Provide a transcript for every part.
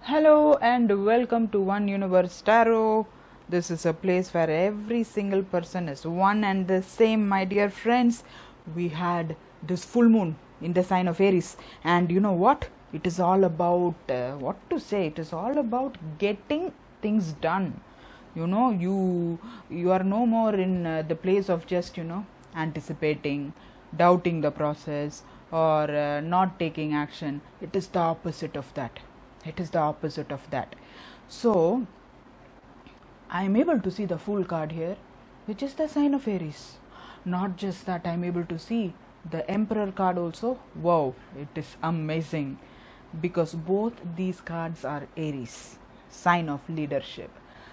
Hello and welcome to One Universe Tarot. This is a place where every single person is one and the same, my dear friends. We had this full moon in the sign of Aries, and you know what? It is all about what to say. It is all about getting things done. You are no more in the place of just anticipating, doubting the process, or not taking action. It is the opposite of that. So I am able to see the Fool card here, which is the sign of Aries. Not just that, I am able to see the Emperor card also. Wow, it is amazing, because both these cards are Aries, sign of leadership.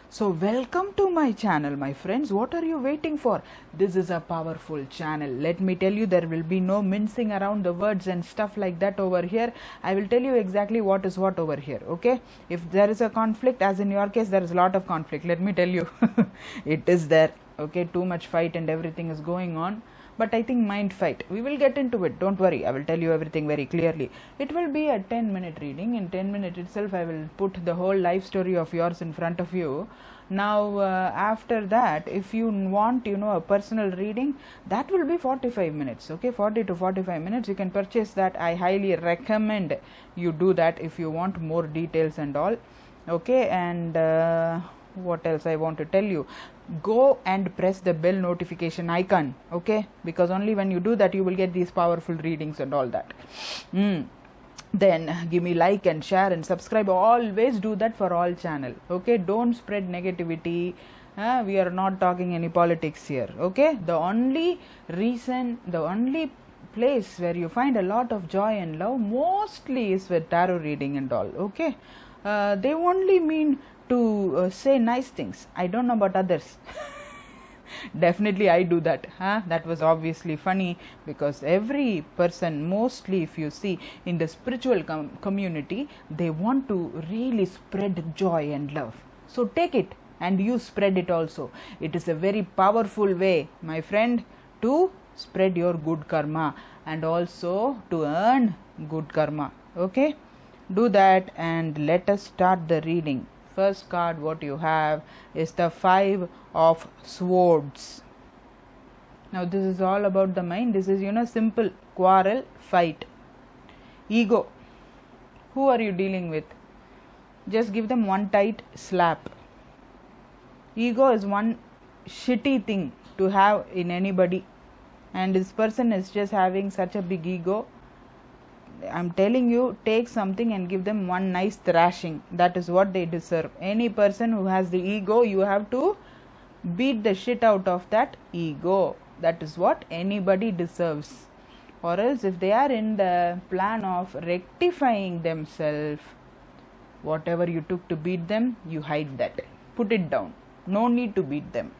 So welcome to my channel, my friends. What are you waiting for? This is a powerful channel. Let me tell you, there will be no mincing around the words and stuff like that over here. I will tell you exactly what is what over here, okay? If there is a conflict, as in your case there is a lot of conflict, let me tell you. It is there, okay? Too much fight and everything is going on. But I think mind fight, we will get into it, don't worry. I will tell you everything very clearly. It will be a 10-minute reading. In 10 minutes itself I will put the whole life story of yours in front of you. Now after that, if you want a personal reading, that will be 45 minutes, okay? 40 to 45 minutes. You can purchase that. I highly recommend you do that if you want more details and all, okay? And what else I want to tell you? Go and press the bell notification icon, okay? Because only when you do that you will get these powerful readings and all that. Then give me like and share and subscribe. Always do that for all channel, okay? Don't spread negativity. We are not talking any politics here, okay? The only place where you find a lot of joy and love mostly is with tarot reading and all, okay? They only mean to say nice things. I don't know about others. Definitely I do that. That was obviously funny, because every person, mostly if you see in the spiritual community, they want to really spread joy and love. So take it and you spread it also. It is a very powerful way, my friend, to spread your good karma and also to earn good karma, okay? Do that and let us start the reading. First card what you have is the Five of Swords. Now this is all about the mind. This is simple: quarrel, fight, ego. Who are you dealing with? Just give them one tight slap. Ego is one shitty thing to have in anybody, and this person is just having such a big ego. I'm telling you, take something and give them one nice thrashing. That is what they deserve. Any person who has the ego, you have to beat the shit out of that ego. That is what anybody deserves. Or else, if they are in the plan of rectifying themselves, whatever you took to beat them, you hide that. Put it down. No need to beat them.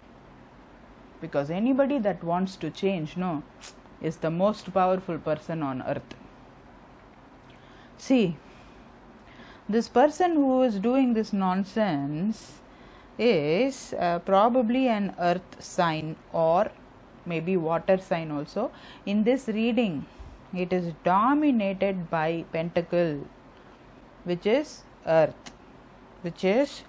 Because anybody that wants to change, is the most powerful person on earth. See, this person who is doing this nonsense is probably an earth sign or maybe water sign also. In this reading, it is dominated by Pentacle, which is earth, which is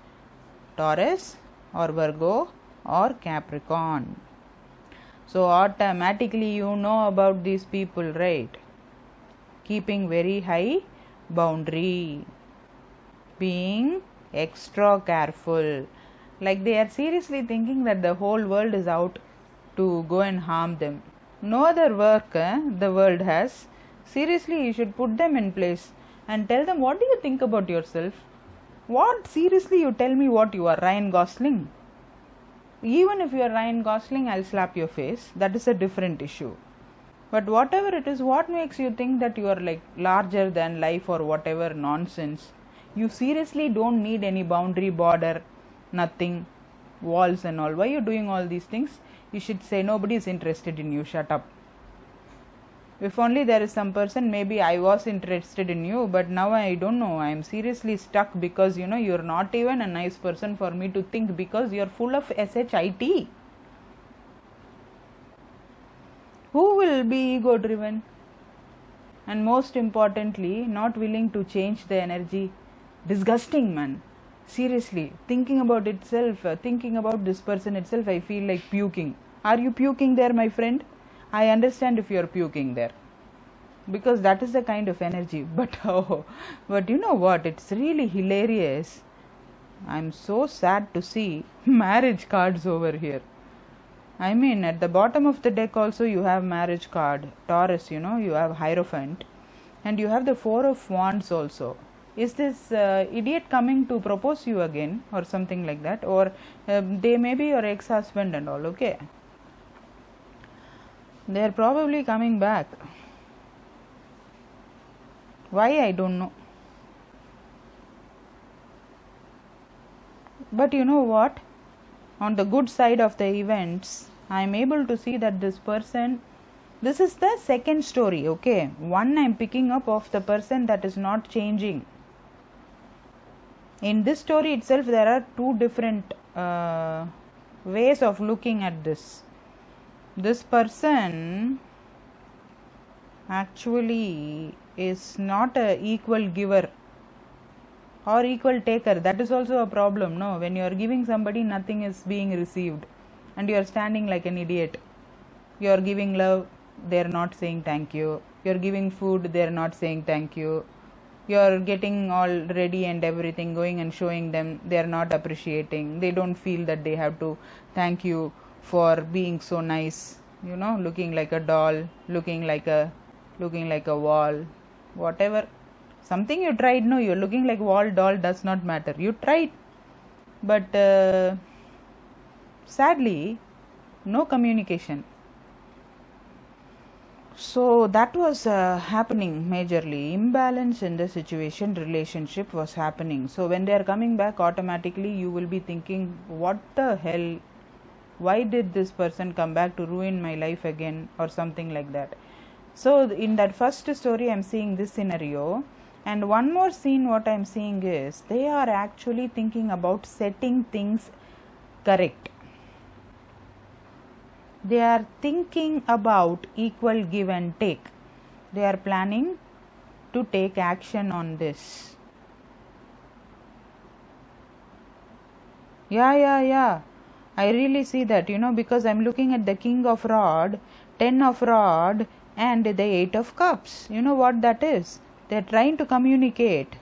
Taurus or Virgo or Capricorn. So automatically you know about these people, right? Keeping very high boundary, being extra careful, like they are seriously thinking that the whole world is out to go and harm them. No other work the world has. Seriously, you should put them in place and tell them, what do you think about yourself? What? Seriously, you tell me what you are, Ryan Gosling? Even if you are Ryan Gosling, I'll slap your face. That is a different issue. But whatever it is, what makes you think that you are like larger than life or whatever nonsense? You seriously don't need any boundary, border, nothing, walls and all. Why are you doing all these things? You should say, nobody is interested in you, shut up. If only there is some person, maybe I was interested in you, but now I don't know. I am seriously stuck because you're not even a nice person for me to think, because you're full of shit. Who will be ego driven? And most importantly, not willing to change the energy. disgusting, man. Seriously, thinking about itself, thinking about this person itself, I feel like puking. Are you puking there, my friend? I understand if you are puking there, because that is the kind of energy. But but you know what? It's really hilarious. I'm so sad to see marriage cards over here. I mean, at the bottom of the deck also you have marriage card, Taurus, you know, you have Hierophant, and you have the Four of Wands also. Is this idiot coming to propose you again or something like that? Or they may be your ex-husband and all, okay? They are probably coming back. Why, I don't know. But you know what? On the good side of the events, I am able to see that this person, this is the second story, okay? One I am picking up of the person that is not changing. In this story itself, there are two different ways of looking at this. This person actually is not a equal giver or equal taker. That is also a problem, no? When you are giving somebody, nothing is being received and you are standing like an idiot. You are giving love, they are not saying thank you. You are giving food, they are not saying thank you. You are getting all ready and everything, going and showing them, they are not appreciating. They don't feel that they have to thank you for being so nice, you know, looking like a doll, looking like a wall, whatever. Something you tried, no, you're looking like wall, doll, does not matter. You tried, but sadly, no communication. So that was happening majorly. Imbalance in the situation, relationship was happening. So when they are coming back, automatically you will be thinking, what the hell? Why did this person come back to ruin my life again, or something like that? So in that first story, I am seeing this scenario. And one more scene, what I am seeing is, they are actually thinking about setting things correct. They are thinking about equal give and take. They are planning to take action on this. Yeah. I really see that, you know, because I'm looking at the King of Rod, 10 of Rod, and the 8 of Cups. You know what that is? They're trying to communicate.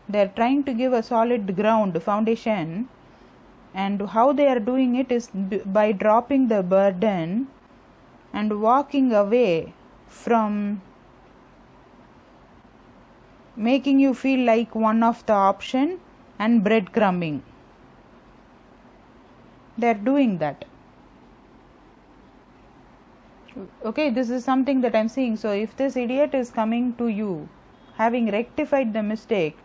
They're trying to give a solid ground, foundation. And how they are doing it is by dropping the burden and walking away from making you feel like one of the option and breadcrumbing. They are doing that. Okay, this is something that I am seeing. So if this idiot is coming to you, having rectified the mistake,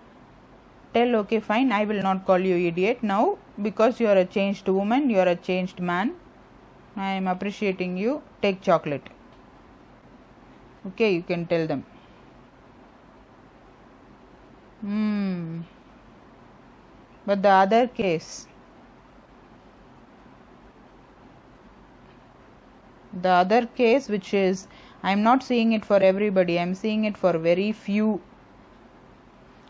tell, okay, fine, I will not call you idiot now, because you are a changed woman, you are a changed man. I am appreciating you. Take chocolate. Okay, you can tell them. But the other case, which is, I am not seeing it for everybody, I am seeing it for very few,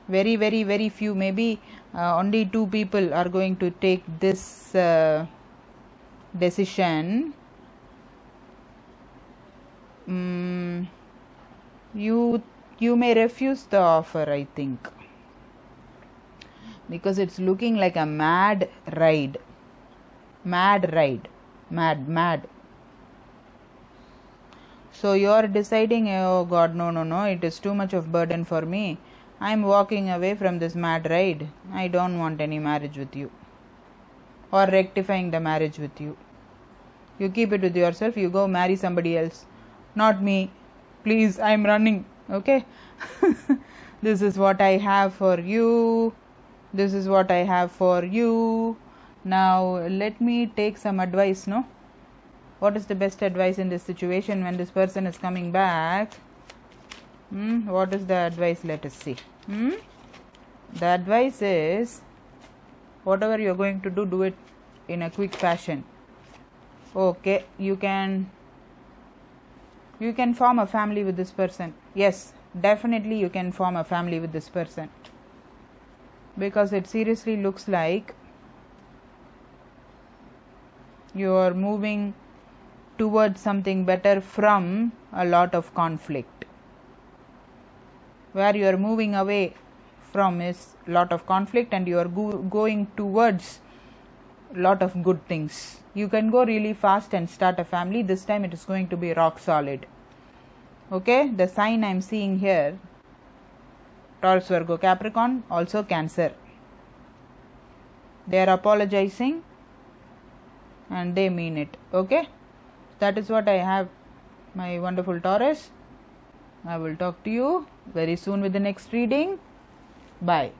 very few. Maybe only 2 people are going to take this decision. You may refuse the offer, I think, because it's looking like a mad ride. So you are deciding, oh God, no, it is too much of burden for me. I am walking away from this mad ride. I don't want any marriage with you, or rectifying the marriage with you. You keep it with yourself. You go marry somebody else, not me. Please, I am running. Okay. This is what I have for you. Now let me take some advice, no? What is the best advice in this situation when this person is coming back? What is the advice? Let us see. The advice is, whatever you are going to do, do it in a quick fashion. Okay, you can form a family with this person. Yes, definitely you can form a family with this person. because it seriously looks like you are moving towards something better from a lot of conflict. Where you are moving away from is a lot of conflict, and you are going towards a lot of good things. You can go really fast and start a family. This time it is going to be rock solid. Okay, the sign I am seeing here, Taurus, Virgo, Capricorn, also Cancer. They are apologizing and they mean it. Okay, that is what I have, my wonderful Taurus. I will talk to you very soon with the next reading. Bye.